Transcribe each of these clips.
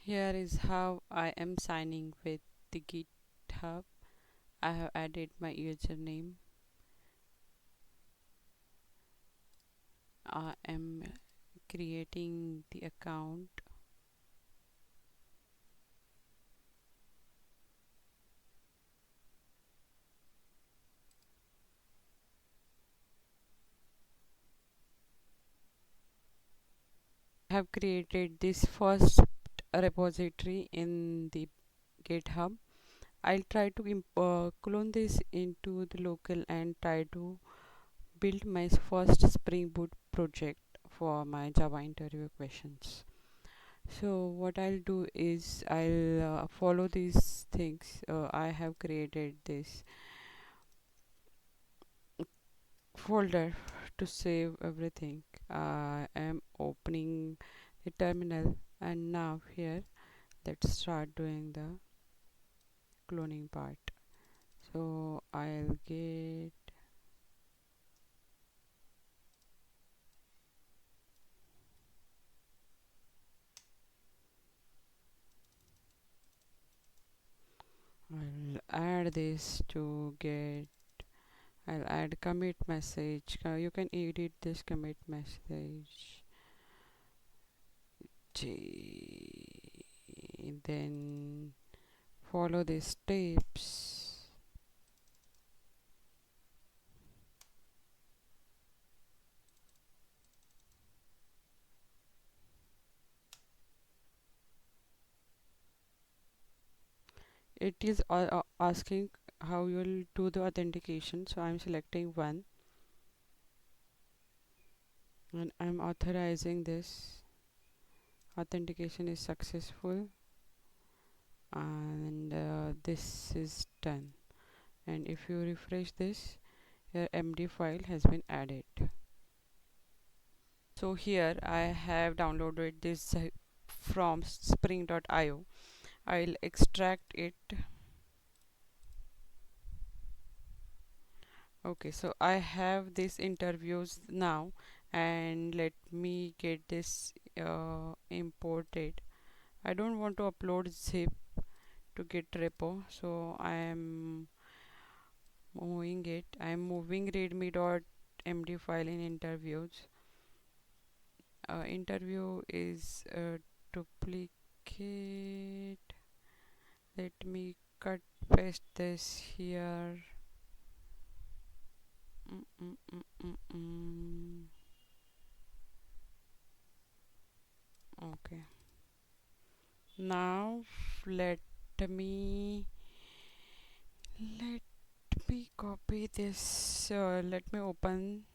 Here is how I am signing with the GitHub. I have added my username. I am creating the account. I have created this first repository in the GitHub. I'll try to clone this into the local and try to build my first Spring Boot project for my Java interview questions. So what I'll do is I'll follow these things. I have created this folder to save everything. I am opening the terminal, and now here let's start doing the cloning part. So I'll add this to get. I'll add commit message. You can edit this commit message. Then follow these steps. It is asking how you'll do the authentication, so I'm selecting one and I'm authorizing this. Authentication is successful, and this is done. And if you refresh this, your MD file has been added. So here I have downloaded this from spring.io. I'll extract it. Okay, so I have these interviews now, and let me get this imported. I don't want to upload zip to Git repo, so I am moving readme.md file in interviews. Interview is a duplicate. Let me cut paste this here. mm, mm, mm, mm, mm. Okay, now let me let me copy this. Let me open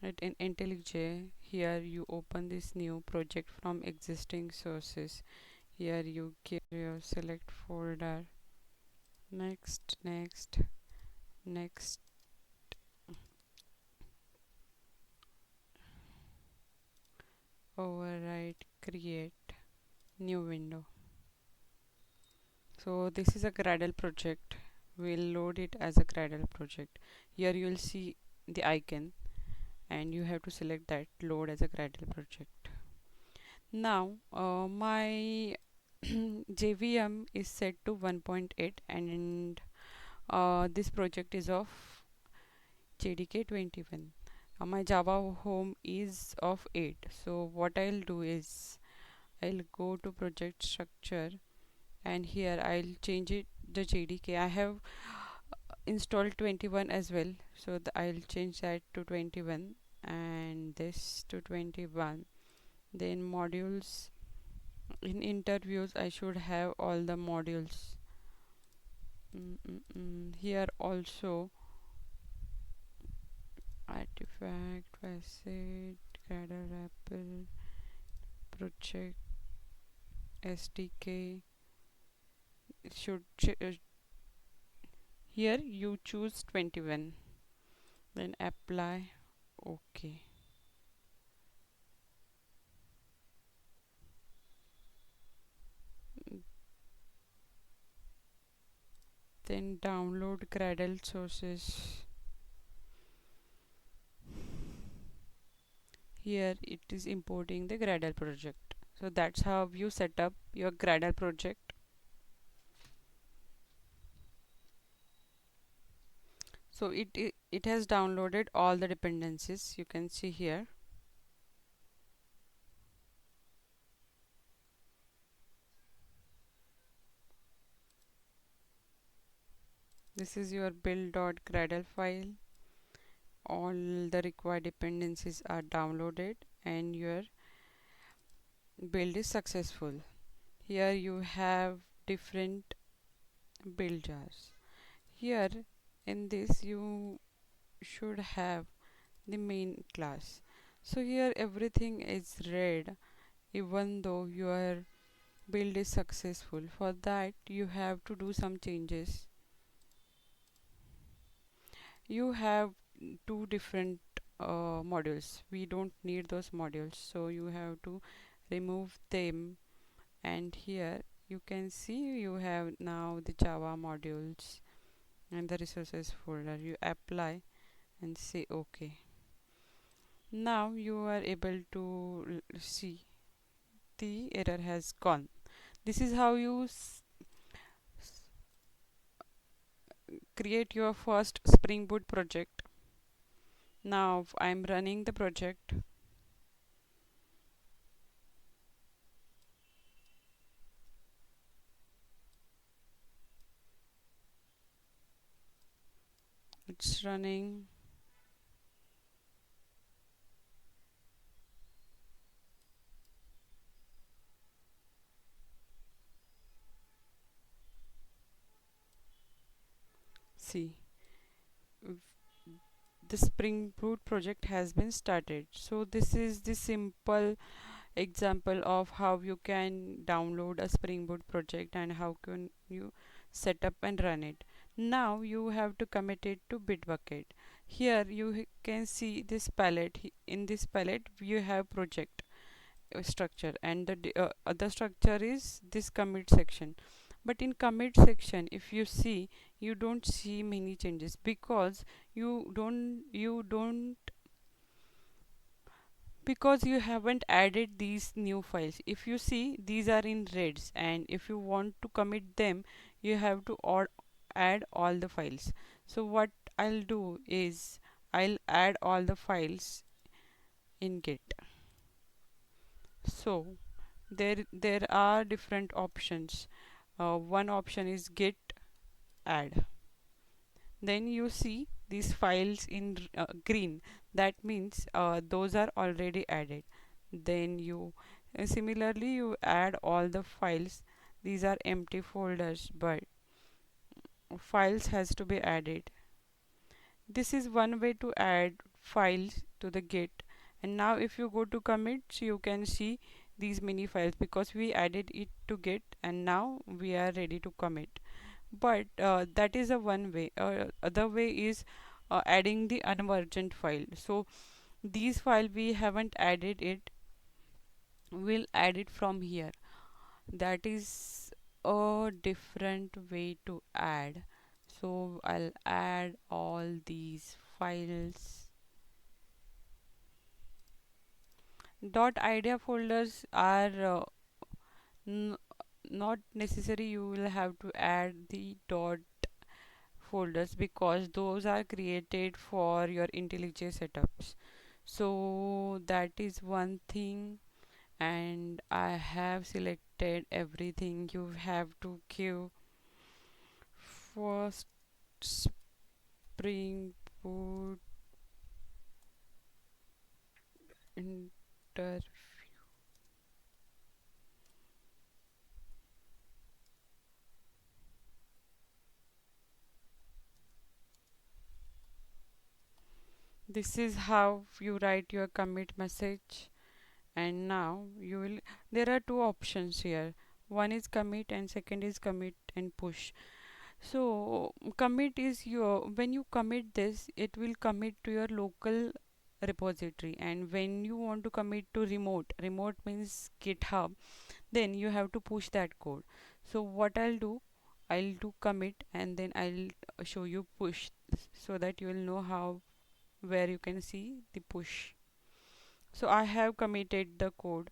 it in IntelliJ. Here you open this new project from existing sources. Here you give your select folder. Next. Override, create new window. So this is a Gradle project. We'll load it as a Gradle project. Here you will see the icon, and you have to select that load as a Gradle project. Now my JVM is set to 1.8, and this project is of JDK 21. My Java home is of 8. So what I'll do is I'll go to project structure, and here I'll change it the JDK. I have installed 21 as well, so I'll change that to 21 and this to 21. Then modules. In interviews I should have all the modules. Here also artifact, facet, Gradle, Apple, project, SDK. Should here you choose 21, then apply. Okay, then download Gradle sources. Here it is importing the Gradle project. So that's how you set up your Gradle project. So it has downloaded all the dependencies, you can see here. This is your build.gradle file. All the required dependencies are downloaded and your build is successful. Here you have different build jars. Here in this you should have the main class. So here everything is red even though your build is successful. For that you have to do some changes. You have two different modules. We don't need those modules, so you have to remove them. And here you can see you have now the Java modules and the resources folder. You apply and say OK. Now you are able to see the error has gone. This is how you create your first Spring Boot project. Now I'm running the project. It's running. See, the Spring Boot project has been started. So this is the simple example of how you can download a Spring Boot project and how can you set up and run it. Now you have to commit it to Bitbucket. Here you can see this palette. In this palette you have project structure, and the other structure is this commit section. But in commit section, if you see, you don't see many changes because you don't because you haven't added these new files. If you see, these are in reds, and if you want to commit them you have to add all the files. So what I'll do is I'll add all the files in Git. So there are different options. One option is git add. Then you see these files in green. That means those are already added. Then you similarly you add all the files. These are empty folders, but files has to be added. This is one way to add files to the git. And now if you go to commits, you can see these mini files because we added it to git and now we are ready to commit. But that is a one way. Other way is adding the unversioned file. So these file we haven't added it, we'll add it from here. That is a different way to add. So I'll add all these files. Dot idea folders are n- not necessary. You will have to add the dot folders because those are created for your IntelliJ setups. So that is one thing, and I have selected everything. You have to give first Spring Boot inter. This is how you write your commit message. And now you will, there are two options here. One is commit and second is commit and push. So commit is your, when you commit this it will commit to your local repository, and when you want to commit to remote means GitHub, then you have to push that code. So what I'll do commit and then I'll show you push so that you will know how, where you can see the push. So I have committed the code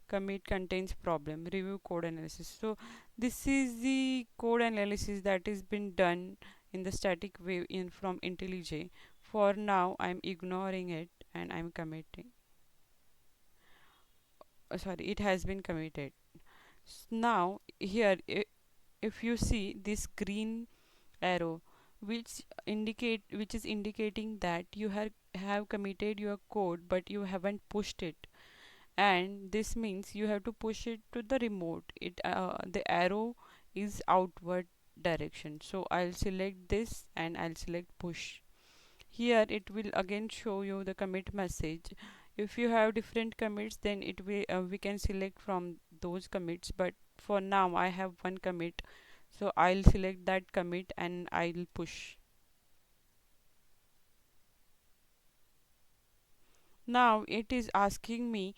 commit contains problem, review code analysis. So this is the code analysis that is been done in the static way in from IntelliJ. For now I'm ignoring it and I'm committing. Sorry, it has been committed. Now here, if you see this green arrow which is indicating that you have committed your code but you haven't pushed it, and this means you have to push it to the remote. It the arrow is outward direction, so I'll select this and I'll select push. Here it will again show you the commit message. If you have different commits, then it will we can select from those commits, but for now I have one commit, so I'll select that commit and I'll push. Now it is asking me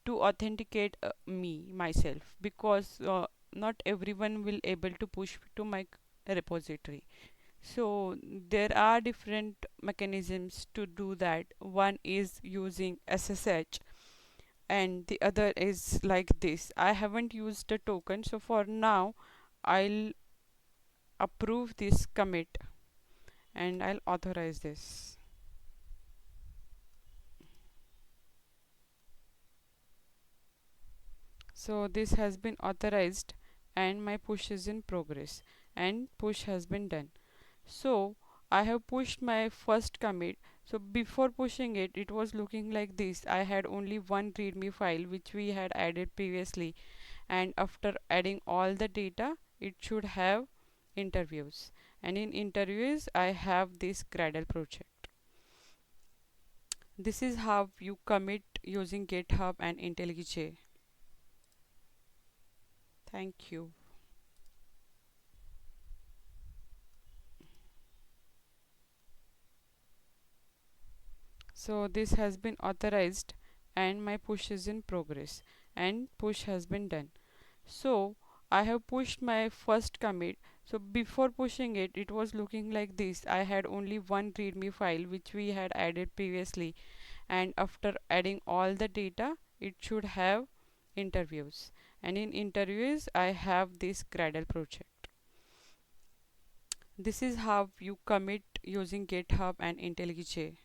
to authenticate me myself, because not everyone will able to push to my repository. So there are different mechanisms to do that. One is using SSH and the other is like this. I haven't used a token, so for now I'll approve this commit and I'll authorize this. So this has been authorized and my push is in progress and push has been done. So I have pushed my first commit. So before pushing it, it was looking like this. I had only one readme file which we had added previously, and after adding all the data, it should have interviews. And in interviews, I have this Gradle project. This is how you commit using GitHub and IntelliJ. Thank you. So this has been authorized and my push is in progress and push has been done. So I have pushed my first commit. So before pushing it, it was looking like this. I had only one readme file which we had added previously, and after adding all the data, it should have interviews. And in interviews, I have this Gradle project. This is how you commit using GitHub and IntelliJ.